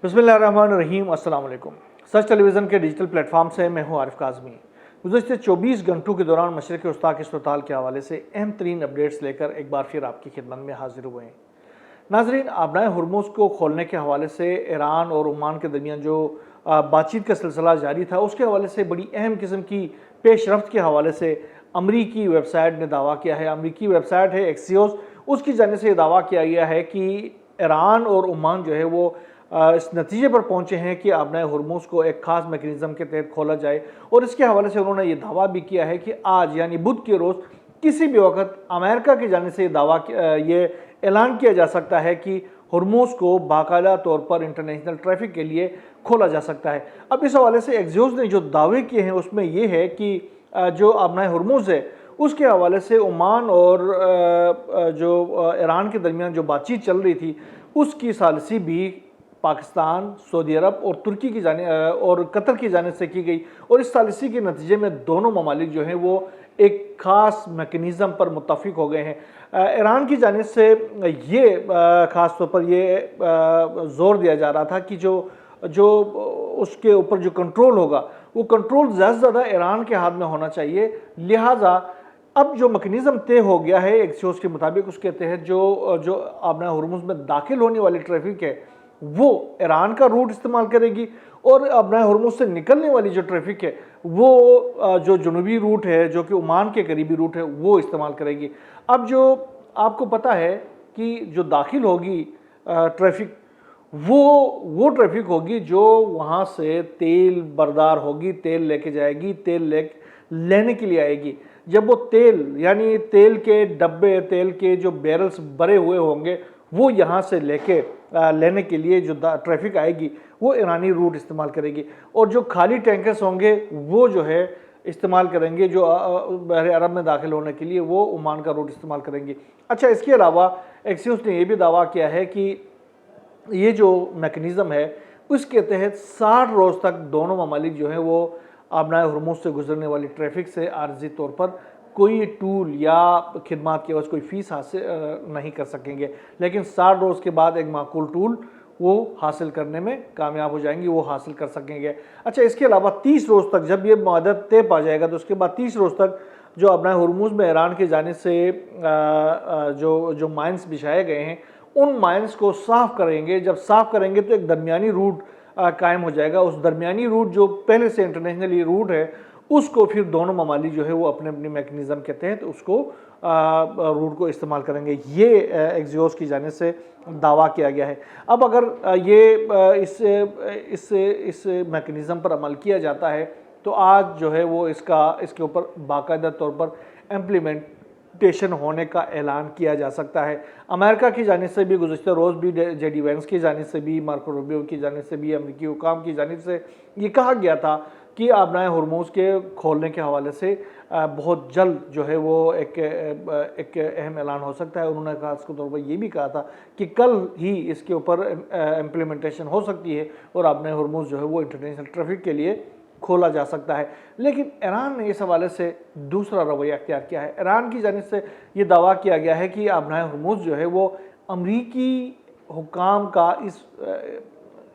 बिस्मिल्लाहिर्रहमानिर्रहीम, अस्सलाम वालेकुम। सच टेलीविज़न के डिजिटल प्लेटफॉर्म से मैं हूं आरिफ काज़मी। गुज़श्ते 24 घंटों के दौरान मशरिक़ वस्ता के अस्पताल के हवाले से अहम तरीन अपडेट्स लेकर एक बार फिर आपकी खिदमत में हाजिर हुए हैं। नाजरीन, आबनाए हुर्मुज़ को खोलने के हवाले से ईरान और ओमान के दरमियान जो बातचीत का सिलसिला जारी था, उसके हवाले से बड़ी अहम किस्म की पेशरफ्त के हवाले से अमरीकी वेबसाइट ने दावा किया है। अमरीकी वेबसाइट है एक्सियोस, उसकी जानिब से दावा किया गया है कि ईरान और ओमान जो है वो इस नतीजे पर पहुंचे हैं कि आबनाए हुर्मुज़ को एक ख़ास मैकेनिज़्म के तहत खोला जाए। और इसके हवाले से उन्होंने ये दावा भी किया है कि आज यानी बुध के रोज़ किसी भी वक्त अमेरिका की जानिब से ये ऐलान किया जा सकता है कि हुर्मुज़ को बाकायदा तौर पर इंटरनेशनल ट्रैफिक के लिए खोला जा सकता है। अब इस हवाले से एक्सियोस ने जो दावे किए हैं उसमें यह है कि जो आबनाए हुर्मुज़ है उसके हवाले से ओमान और जो ईरान के दरमियान जो बातचीत चल रही थी उसकी सालिसी भी पाकिस्तान, सऊदी अरब और तुर्की की जानिब और कतर की जानिब से की गई। और इस सालिसी के नतीजे में दोनों ममालिक जो हैं वो एक ख़ास मैकेनिज़्म पर मुत्तफ़िक हो गए हैं। ईरान की जानिब से ये ख़ास तौर पर ये ज़ोर दिया जा रहा था कि जो जो उसके ऊपर जो कंट्रोल होगा वो कंट्रोल ज़्यादा से ज़्यादा ईरान के हाथ में होना चाहिए। लिहाजा अब जो मैकेनिज़्म तय हो गया है एक्सियोस के मुताबिक, उसके तहत जो आबनाए हुर्मुज़ में दाखिल होने वाली ट्रैफिक है वो ईरान का रूट इस्तेमाल करेगी और आबनाए हुर्मुज़ से निकलने वाली जो ट्रैफिक है वो जो जनूबी रूट है, जो कि ओमान के करीबी रूट है, वो इस्तेमाल करेगी। अब जो आपको पता है कि जो दाखिल होगी ट्रैफिक वो ट्रैफिक होगी जो वहाँ से तेल बरदार होगी, तेल लेके जाएगी, लेने के लिए आएगी। जब वो तेल यानी तेल के डब्बे, तेल के जो बैरल्स भरे हुए होंगे वो यहाँ से लेने के लिए जो ट्रैफिक आएगी वो ईरानी रूट इस्तेमाल करेगी। और जो खाली टैंकर्स होंगे वो जो है इस्तेमाल करेंगे, जो बहरे अरब में दाखिल होने के लिए वो ओमान का रूट इस्तेमाल करेंगे। अच्छा, इसके अलावा एक्सियोस ने यह भी दावा किया है कि ये जो मैकेनिज़्म है उसके तहत 60 रोज़ तक दोनों ममालिक जो हैं वो आबनाए हुर्मुज़ से गुजरने वाली ट्रैफिक से आर्जी तौर पर कोई टूल या खिदमात के वजह कोई फ़ीस हासिल नहीं कर सकेंगे, लेकिन 60 रोज़ के बाद एक माकूल टूल वो हासिल करने में कामयाब हो जाएंगी, वो हासिल कर सकेंगे। अच्छा, इसके अलावा 30 रोज़ तक जब ये मुआहदा तय पा जाएगा तो उसके बाद 30 रोज़ तक जो आबनाए हुर्मुज़ में ईरान की जानिब से जो माइंस बिछाए गए हैं उन माइंस को साफ़ करेंगे। जब साफ़ करेंगे तो एक दरमियानी रूट कायम हो जाएगा। उस दरमियानी रूट जो पहले से इंटरनेशनली रूट है उसको फिर दोनों ममालिक जो है वो अपने अपने मैकेनिज़्म के तहत उसको रूट को इस्तेमाल करेंगे। ये एक्सियोस की जानिब से दावा किया गया है। अब अगर ये इस मैकेनिज़्म पर अमल किया जाता है तो आज जो है वो इसके ऊपर बाकायदा तौर पर इम्प्लीमेंटेशन होने का ऐलान किया जा सकता है। अमेरिका की जानिब से भी गुज़श्ता रोज़ भी जेडी वेंस की जानिब से भी, मार्को रूबियो की जानिब से भी, अमरीकी हुकाम की जानिब से ये कहा गया था कि आबनाए हुर्मुज़ के खोलने के हवाले से बहुत जल्द जो है वो एक अहम ऐलान हो सकता है। उन्होंने खास तौर पर यह भी कहा था कि कल ही इसके ऊपर इम्प्लीमेंटेशन हो सकती है और आबनाए हुर्मुज़ जो है वो इंटरनेशनल ट्रैफिक के लिए खोला जा सकता है। लेकिन ईरान ने इस हवाले से दूसरा रवैया अख्तियार किया है। ईरान की जानिब से ये दावा किया गया है कि आबनाए हुर्मुज़ जो है वो अमरीकी हुकाम का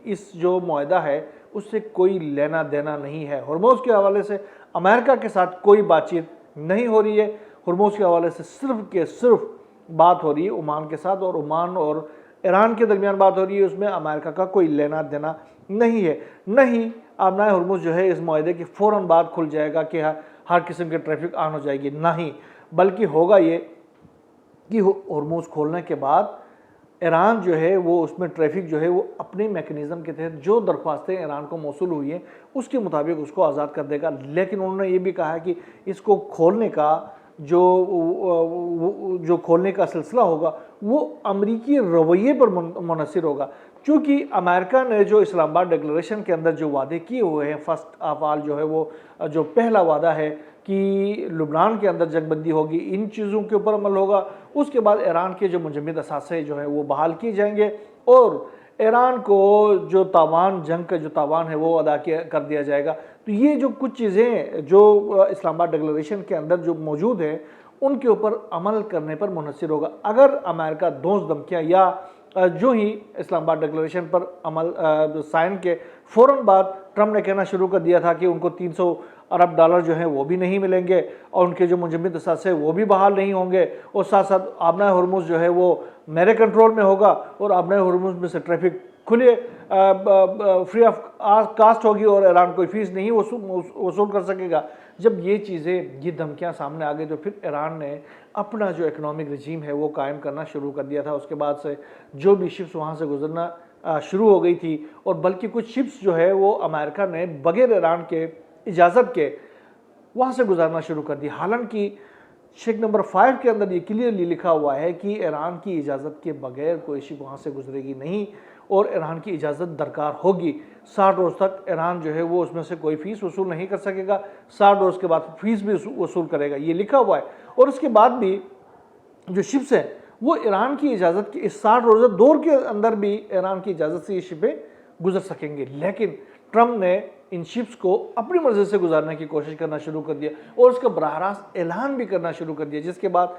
इस जो मुआहदा है उससे कोई लेना देना नहीं है। हुर्मुज़ के हवाले से अमेरिका के साथ कोई बातचीत नहीं हो रही है। हुर्मुज़ के हवाले से सिर्फ बात हो रही है ओमान के साथ, और ओमान और ईरान के दरमियान बात हो रही है, उसमें अमेरिका का कोई लेना देना नहीं है। नहीं, आबनाए हुर्मुज़ जो है इस मुआहदे के फ़ौरन बाद खुल जाएगा कि हर किस्म की ट्रैफिक ऑन हो जाएगी, नहीं, बल्कि होगा ये कि हुर्मुज़ खोलने के बाद ईरान जो है वो उसमें ट्रैफिक जो है वो अपने मैकेनिज़्म के तहत जो दरख्वास्तें ईरान को मौसूल हुई हैं उसके मुताबिक उसको आज़ाद कर देगा। लेकिन उन्होंने ये भी कहा है कि इसको खोलने का जो खोलने का सिलसिला होगा वो अमरीकी रवैये पर मुनहसर होगा। क्योंकि अमेरिका ने जो इस्लामाबाद डिक्लेरेशन के अंदर जो वादे किए हुए हैं, फर्स्ट ऑफ ऑल जो है वो जो पहला वादा है कि लुबनान के अंदर जंगबंदी होगी, इन चीज़ों के ऊपर अमल होगा। उसके बाद ईरान के जो मुजम्मिद असासे जो है वो बहाल किए जाएंगे और ईरान को जो तावान, जंग का जो तावान है वो अदा कर दिया जाएगा। तो ये जो कुछ चीज़ें जो इस्लामाबाद डिक्लेरेशन के अंदर जो मौजूद है उनके ऊपर अमल करने पर मुनहसर होगा। अगर अमेरिका दोस्त धमकियाँ या जो ही इस्लामाबाद डिक्लेरेशन पर अमल साइन के फ़ौरन बाद ट्रम्प ने कहना शुरू कर दिया था कि उनको 300 अरब डॉलर जो हैं वो भी नहीं मिलेंगे और उनके जो मुंजमद असासे वो भी बहाल नहीं होंगे, और साथ साथ आबना हुर्मुज़ जो है वो मेरे कंट्रोल में होगा और आबना हुर्मुज़ में से ट्रैफिक खुले फ्री ऑफ कास्ट होगी और ईरान कोई फ़ीस नहीं वसूल कर सकेगा। जब ये चीज़ें, ये धमकियाँ सामने आ गई तो फिर ईरान ने अपना जो इकनॉमिक रजीम है वो कायम करना शुरू कर दिया था। उसके बाद से जो भी शिप्स वहाँ से गुजरना शुरू हो गई थी, और बल्कि कुछ शिप्स जो है वो अमेरिका ने बगैर ईरान के इजाज़त के वहाँ से गुजारना शुरू कर दी। हालांकि शेक नंबर 5 के अंदर ये क्लियरली लिखा हुआ है कि ईरान की इजाज़त के बगैर कोई शिप वहाँ से गुजरेगी नहीं और ईरान की इजाज़त दरकार होगी। 60 रोज़ तक ईरान जो है वो उसमें से कोई फ़ीस वसूल नहीं कर सकेगा, 60 रोज़ के बाद फ़ीस भी वसूल करेगा, ये लिखा हुआ है। और उसके बाद भी जो शिप्स हैं वो ईरान की इजाज़त की इस 60 रोज़ा दौर के अंदर भी ईरान की इजाज़त से ये शिपें गुजर सकेंगे। लेकिन ट्रम्प ने इन शिप्स को अपनी मर्ज़ी से गुजारने की कोशिश करना शुरू कर दिया और उसका बराह रास्त ऐलान भी करना शुरू कर दिया, जिसके बाद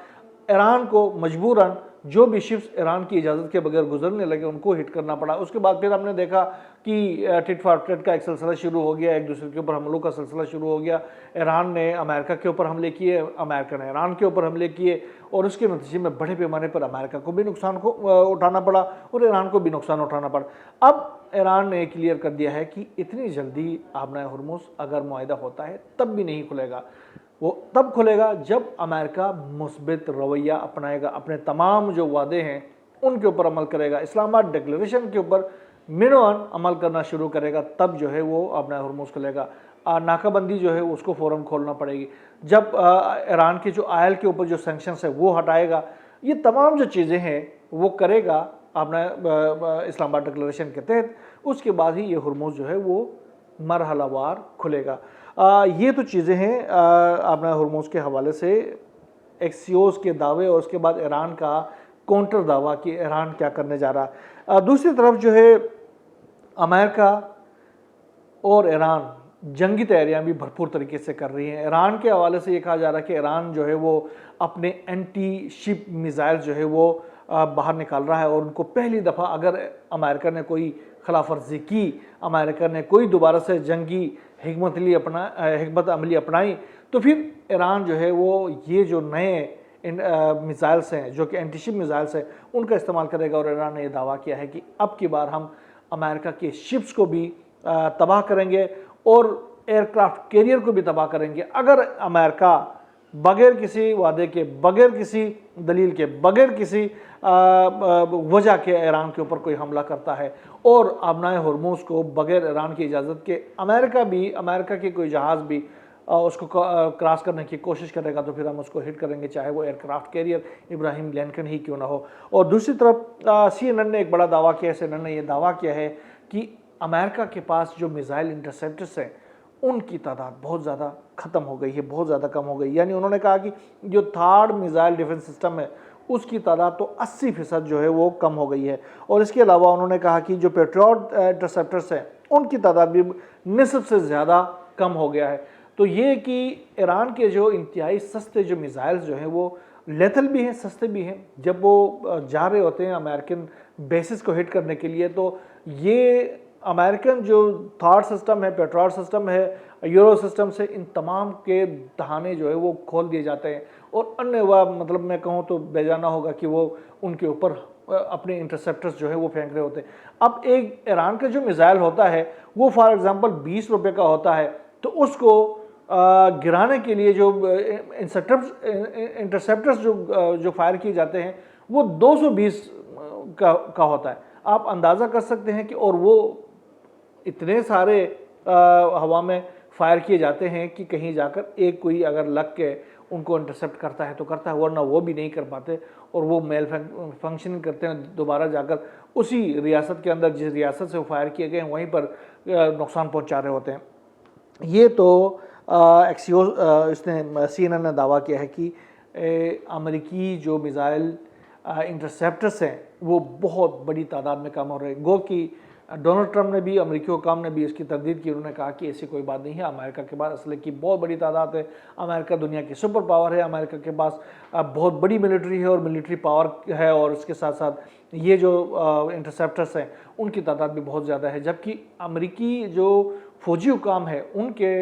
ईरान को मजबूरन जो भी शिप्स ईरान की इजाज़त के बगैर गुजरने लगे उनको हिट करना पड़ा। उसके बाद फिर हमने देखा कि टिट फॉर टेट का एक सिलसिला शुरू हो गया, एक दूसरे के ऊपर हमलों का सिलसिला शुरू हो गया। ईरान ने अमेरिका के ऊपर हमले किए, अमेरिका ने ईरान के ऊपर हमले किए और उसके नतीजे में बड़े पैमाने पर अमेरिका को भी नुकसान को उठाना पड़ा और ईरान को भी नुकसान उठाना पड़ा। अब ईरान ने क्लियर कर दिया है कि इतनी जल्दी आबना हुर्मुज़ अगर मुआहिदा होता है तब भी नहीं खुलेगा, वो तब खुलेगा जब अमेरिका मुस्बित रवैया अपनाएगा, अपने तमाम जो वादे हैं उनके ऊपर अमल करेगा, इस्लामाबाद डिक्लेरेशन के ऊपर मिनोअन अमल करना शुरू करेगा, तब जो है वो आबना हुर्मुज़ खुलेगा। नाकाबंदी जो है उसको फ़ौरन खोलना पड़ेगी। जब ईरान के जो आयल के ऊपर जो सैंक्शंस है वो हटाएगा, ये तमाम जो चीज़ें हैं वो करेगा अपना इस्लामाबाद डिक्लेरेशन के तहत, उसके बाद ही ये हुर्मुज़ जो है वो मरहलावार खुलेगा। ये तो चीज़ें हैं अपना हुर्मुज़ के हवाले से एक्सियोस के दावे और उसके बाद ईरान का काउंटर दावा कि ईरान क्या करने जा रहा। दूसरी तरफ जो है अमेरिका और ईरान जंगी तैयारियां भी भरपूर तरीके से कर रही हैं। ईरान के हवाले से ये कहा जा रहा है कि ईरान जो है वो अपने एंटी शिप मिसाइल जो है वो बाहर निकाल रहा है और उनको पहली दफ़ा अगर अमेरिका ने कोई खिलाफ वर्जी की, अमेरिका ने कोई दोबारा से जंगी हिकमत अमली अपनाई, तो फिर ईरान जो है वो ये जो नए मिसाइल्स हैं जो कि एंटी शिप मिसाइल्स हैं उनका इस्तेमाल करेगा। और ईरान ने यह दावा किया है कि अब की बार हम अमेरिका के शिप्स को भी तबाह करेंगे और एयरक्राफ्ट कैरियर को भी तबाह करेंगे अगर अमेरिका बगैर किसी वादे के, बगैर किसी दलील के, बगैर किसी वजह के ईरान के ऊपर कोई हमला करता है और आबना हुर्मुज़ को बगैर ईरान की इजाज़त के अमेरिका के कोई जहाज़ भी उसको क्रॉस करने की कोशिश करेगा तो फिर हम उसको हिट करेंगे, चाहे वो एयरक्राफ्ट कैरियर इब्राहिम लिंकन ही क्यों ना हो। और दूसरी तरफ CNN ने एक बड़ा दावा किया है, CNN ने यह दावा किया है कि अमेरिका के पास जो मिसाइल इंटरसेप्टर्स हैं उनकी तादाद बहुत ज़्यादा ख़त्म हो गई है, बहुत ज़्यादा कम हो गई। यानी उन्होंने कहा कि जो थर्ड मिसाइल डिफेंस सिस्टम है उसकी तादाद तो 80% जो है वो कम हो गई है। और इसके अलावा उन्होंने कहा कि जो पेट्रियट इंटरसेप्टर्स हैं उनकी तादाद भी निस्फ से ज़्यादा कम हो गया है। तो ये कि ईरान के जो इंतहाई सस्ते जो मिसाइल्स जो हैं वो लेथल भी हैं, सस्ते भी हैं, जब वो जा रहे होते हैं अमेरिकन बेसिस को हिट करने के लिए तो ये अमेरिकन जो थर्ड सिस्टम है, पेट्रियट सिस्टम है, यूरो सिस्टम से इन तमाम के दहाने जो है वो खोल दिए जाते हैं और अन्य मतलब मैं कहूँ तो बेजाना होगा कि वो उनके ऊपर अपने इंटरसेप्टर्स जो है वो फेंक रहे होते हैं। अब एक ईरान का जो मिसाइल होता है वो फॉर एग्जांपल 20 रुपये का होता है, तो उसको गिराने के लिए जो इंटरसेप्टर्स जो फायर किए जाते हैं वो 220 का होता है। आप अंदाज़ा कर सकते हैं कि और वो इतने सारे हवा में फायर किए जाते हैं कि कहीं जाकर एक कोई अगर लग के उनको इंटरसेप्ट करता है तो करता है, वरना वो भी नहीं कर पाते और वो मेल फंक्शनिंग करते हैं, दोबारा जाकर उसी रियासत के अंदर जिस रियासत से वो फायर किए गए हैं वहीं पर नुकसान पहुंचा रहे होते हैं। ये तो एक्सियोस इसने CNN ने दावा किया है कि अमेरिकी जो मिसाइल इंटरसेप्टर्स हैं वो बहुत बड़ी तादाद में कम हो रहे हैं। गो कि डोनाल्ड ट्रंप ने भी, अमेरिकी हुकाम ने भी इसकी तरदीद की। उन्होंने कहा कि ऐसी कोई बात नहीं है, अमेरिका के पास असले की बहुत बड़ी तादाद है, अमेरिका दुनिया की सुपर पावर है, अमेरिका के पास बहुत बड़ी मिलिट्री है और मिलिट्री पावर है, और इसके साथ साथ ये जो इंटरसेप्टर्स हैं उनकी तादाद भी बहुत ज़्यादा है। जबकि अमेरिकी जो फौजी हुकाम है उनके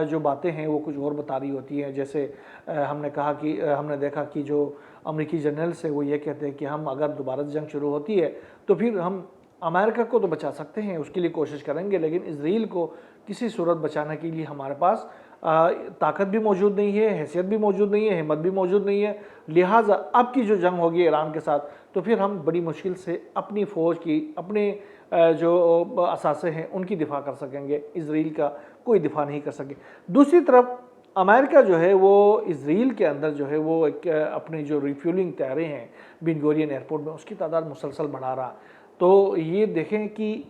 जो बातें हैं वो कुछ और बता रही होती हैं। जैसे हमने देखा कि जो अमेरिकी जनरल्स है वो ये कहते हैं कि हम अगर दोबारा जंग शुरू होती है तो फिर हम अमेरिका को तो बचा सकते हैं, उसके लिए कोशिश करेंगे, लेकिन इजराइल को किसी सूरत बचाने के लिए हमारे पास ताकत भी मौजूद नहीं है, हैसियत भी मौजूद नहीं है, हिम्मत भी मौजूद नहीं है। लिहाजा अब की जो जंग होगी ईरान के साथ तो फिर हम बड़ी मुश्किल से अपनी फ़ौज की, अपने जो असासे हैं उनकी दिफा कर सकेंगे, इजराइल का कोई दिफा नहीं कर सके। दूसरी तरफ अमेरिका जो है वो इजराइल के अंदर जो है वो एक अपनी जो रिफ्यूलिंग तैयारें हैं बिन गुरियन एयरपोर्ट में, उसकी तादाद मुसलसल बढ़ा रहा। तो ये देखें कि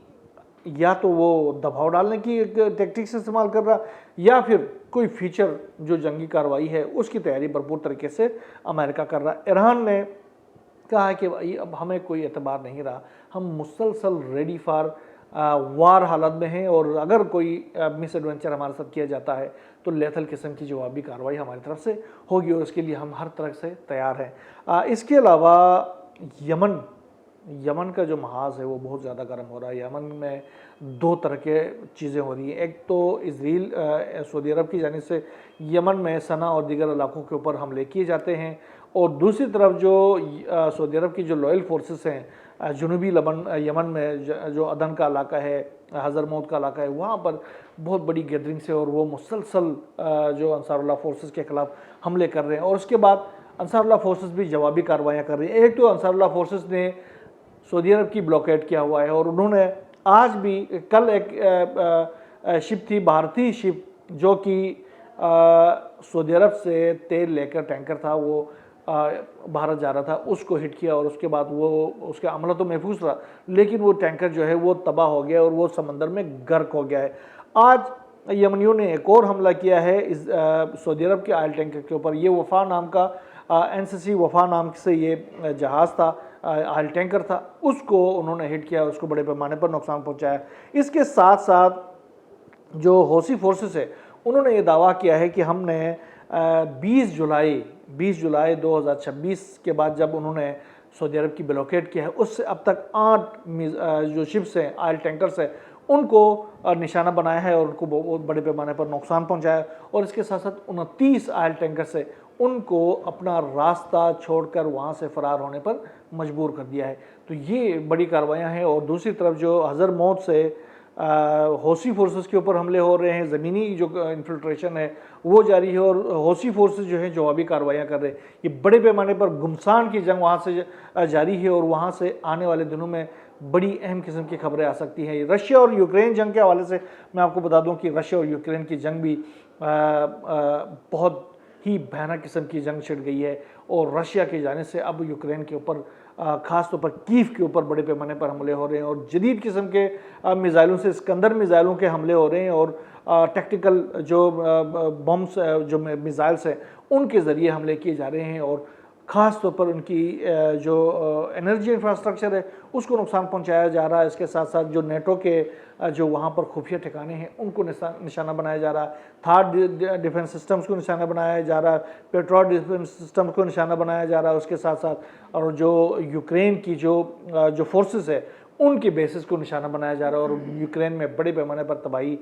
या तो वो दबाव डालने की एक टेक्टिक्स इस्तेमाल कर रहा, या फिर कोई फीचर जो जंगी कार्रवाई है उसकी तैयारी भरपूर तरीके से अमेरिका कर रहा। ईरान ने कहा है कि भाई अब हमें कोई एतबार नहीं रहा, हम मुसलसल रेडी फॉर वार हालत में हैं, और अगर कोई मिस एडवेंचर हमारे साथ किया जाता है तो लेथल किस्म की जवाबी कार्रवाई हमारी तरफ से होगी, और उसके लिए हम हर तरह से तैयार हैं। इसके अलावा यमन का जो महाज है वो बहुत ज़्यादा गर्म हो रहा है। यमन में दो तरह के चीज़ें हो रही हैं। एक तो इजराइल सऊदी अरब की जानिब से यमन में सना और दीगर इलाकों के ऊपर हमले किए जाते हैं, और दूसरी तरफ जो सऊदी अरब की जो लॉयल फोर्सेस हैं जुनूबी यमन में जो अदन का इलाका है, हज़रमौत का इलाका है, वहाँ पर बहुत बड़ी गैदरिंग से और वो मुसलसल जो अंसारुल्लाह फोर्सेस के ख़िलाफ़ हमले कर रहे हैं, और उसके बाद अंसारुल्लाह फोर्सेस भी जवाबी कार्रवाइयाँ कर रही हैं। एक तो अंसारुल्लाह फोर्सेस ने सऊदी अरब की ब्लॉकेट किया हुआ है, और उन्होंने आज भी, कल एक शिप थी, भारतीय शिप, जो कि सऊदी अरब से तेल लेकर, टैंकर था वो भारत जा रहा था, उसको हिट किया, और उसके बाद वो उसका अमला तो महफूज रहा, लेकिन वो टैंकर जो है वो तबाह हो गया और वो समंदर में गर्क हो गया है। आज यमनियों ने एक और हमला किया है इस सऊदी अरब के ऑयल टैंकर के ऊपर। ये वफा नाम का NCC वफा नाम से ये जहाज़ था, ऑयल टैंकर था, उसको उन्होंने हिट किया, उसको बड़े पैमाने पर नुकसान पहुंचाया। इसके साथ साथ जो हौसी फोर्सेस है उन्होंने ये दावा किया है कि हमने 20 जुलाई 2026 के बाद जब उन्होंने सऊदी अरब की ब्लॉकेट किया है उससे अब तक 8 जो शिप्स हैं, ऑयल टैंकर्स हैं, उनको निशाना बनाया है और उनको बहुत बड़े पैमाने पर नुकसान पहुंचाया, और इसके साथ साथ 29 ऑयल टैंकर से उनको अपना रास्ता छोड़कर वहां से फरार होने पर मजबूर कर दिया है। तो ये बड़ी कार्रवाइयाँ हैं। और दूसरी तरफ जो हज़रमौत से हौसी फोर्सेस के ऊपर हमले हो रहे हैं, ज़मीनी जो इन्फिल्ट्रेशन है वो जारी है, और हौसी फोर्सेस जो हैं जवाबी कार्रवाइयाँ कर रहे हैं। ये बड़े पैमाने पर गुमसान की जंग वहाँ से जारी है, और वहाँ से आने वाले दिनों में बड़ी अहम किस्म की खबरें आ सकती हैं। रशिया और यूक्रेन जंग के हवाले से मैं आपको बता दूं कि रशिया और यूक्रेन की जंग भी बहुत ही भयानक किस्म की जंग छिड़ गई है, और रशिया की जाने से अब यूक्रेन के ऊपर ख़ास तौर पर कीव के ऊपर बड़े पैमाने पर हमले हो रहे हैं, और जदीद किस्म के मिज़ाइलों से, सिकंदर मिज़ाइलों के हमले हो रहे हैं, और टैक्टिकल जो बम्स जो मिज़ाइल्स हैं उनके ज़रिए हमले किए जा रहे हैं, और ख़ास तौर पर उनकी जो एनर्जी इंफ्रास्ट्रक्चर है उसको नुकसान पहुंचाया जा रहा है। इसके साथ साथ जो नेटो के जो वहाँ पर खुफिया ठिकाने हैं उनको निशाना बनाया जा रहा है, थार्ड डिफेंस सिस्टम्स को निशाना बनाया जा रहा है, पेट्रोल डिफेंस सिस्टम्स को निशाना बनाया जा रहा है। उसके साथ साथ और जो यूक्रेन की जो फोर्सेस है उनके बेसिस को निशाना बनाया जा रहा है, और यूक्रेन में बड़े पैमाने पर तबाही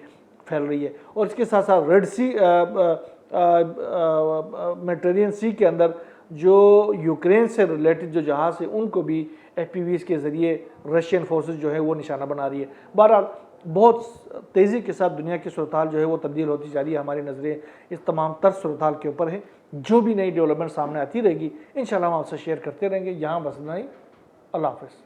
फैल रही है। और इसके साथ साथ रेड सी मेडिटेरेनियन सी के अंदर जो यूक्रेन से रिलेटेड जो जहाज़ है उनको भी FPVs के ज़रिए रशियन फोर्सेस जो है वो निशाना बना रही है। बहरहाल बहुत तेज़ी के साथ दुनिया की सूरत जो है वो तब्दील होती जा रही है। हमारी नज़रें इस तमाम तर सूरत के ऊपर है। जो भी नई डेवलपमेंट सामने आती रहेगी इंशाल्लाह हम आपसे शेयर करते रहेंगे। यहाँ बस नहीं, अल्लाह हाफ़िज़।